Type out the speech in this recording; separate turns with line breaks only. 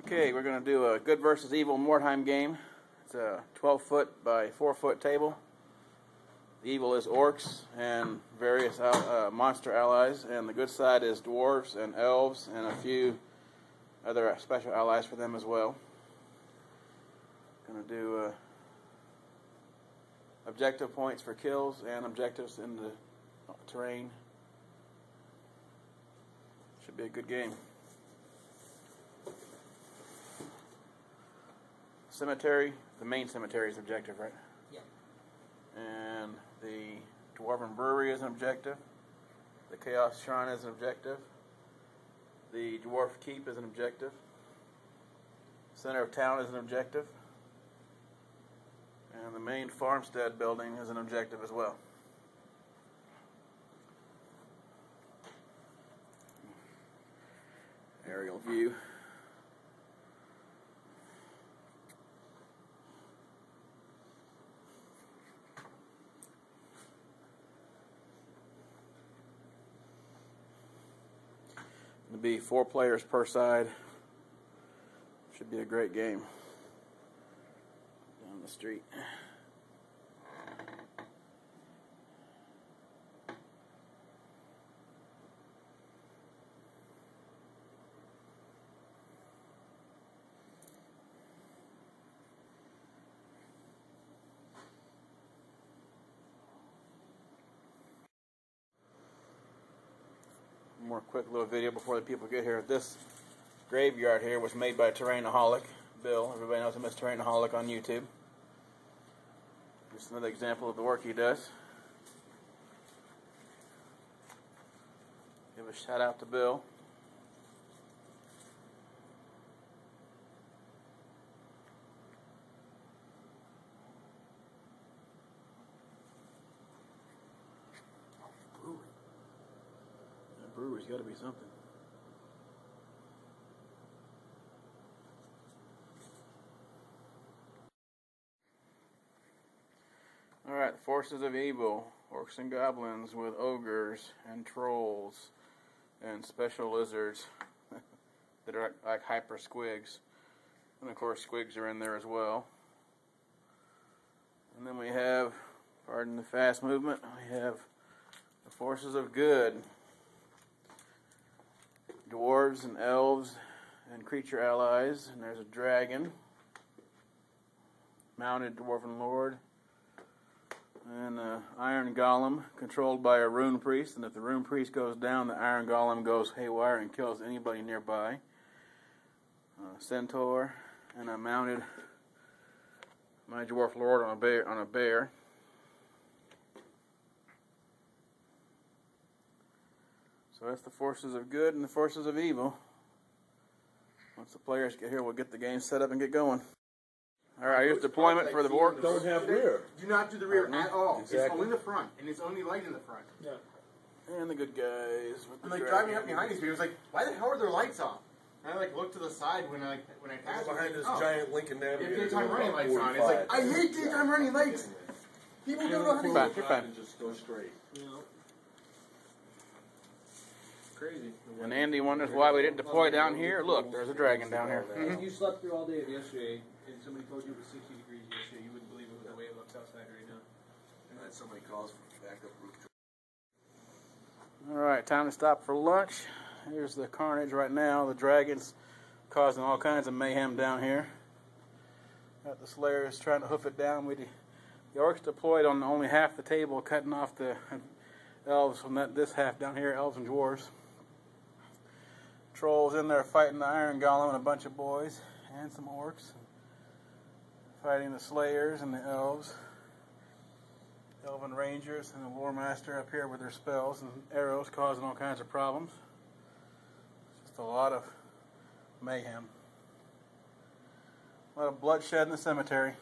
Okay, we're going to do a good versus evil Mordheim game. It's a 12-foot by 4-foot table. The evil is orcs and various monster allies, and the good side is dwarves and elves and a few other special allies for them as well. Going to do objective points for kills and objectives in the terrain. Should be a good game. Cemetery, the main cemetery is objective, right?
Yeah.
And the Dwarven Brewery is an objective. The Chaos Shrine is an objective. The Dwarf Keep is an objective. Center of Town is an objective. And the main farmstead building is an objective as well. Aerial view. It'll be 4 players per side. Should be a great game. Down the street. More quick little video before the people get here. This graveyard here was made by Terrainaholic, Bill. Everybody knows him as Terrainaholic on YouTube. Just another example of the work he does. Give a shout out to Bill. Brewery's got to be something. Alright, forces of evil. Orcs and goblins with ogres and trolls and special lizards that are like hyper squigs. And of course squigs are in there as well. And then we have, pardon the fast movement, we have the forces of good. Dwarves and elves and creature allies, and there's a dragon, mounted dwarven lord, and an iron golem controlled by a rune priest, and if the rune priest goes down, the iron golem goes haywire and kills anybody nearby. A centaur, and a mounted my dwarf lord on a bear. So that's the forces of good and the forces of evil. Once the players get here, we'll get the game set up and get going. Alright, here's deployment for the board.
Don't have rear.
Do not do the rear at all.
Exactly.
It's only the front, and it's only light in the front.
Yeah.
And the good guys. With the
I'm like driving up behind these people. I was like, why the hell are their lights off? And I like looked to the side when I passed.
Behind this giant Lincoln Navigator.
If daytime running lights on, it's like I hate daytime running lights. People don't know how to
You're fine,
use
you're fine.
And just go straight.
You know.
Crazy.
And Andy wonders why we didn't deploy down here. Look, there's a dragon down here.
If you slept through all day of yesterday, and somebody told you it was 60 degrees yesterday, you wouldn't believe it with the way it looks outside right now.
And then somebody calls for backup roof.
Alright, time to stop for lunch. Here's the carnage right now. The dragon's causing all kinds of mayhem down here. Got the slayers trying to hoof it down. The orcs deployed on only half the table, cutting off the elves from this half down here, elves and dwarves. Trolls in there fighting the iron golem and a bunch of boys, and some orcs. Fighting the slayers and the elves. Elven rangers and the lore master up here with their spells and arrows causing all kinds of problems. Just a lot of mayhem. A lot of bloodshed in the cemetery.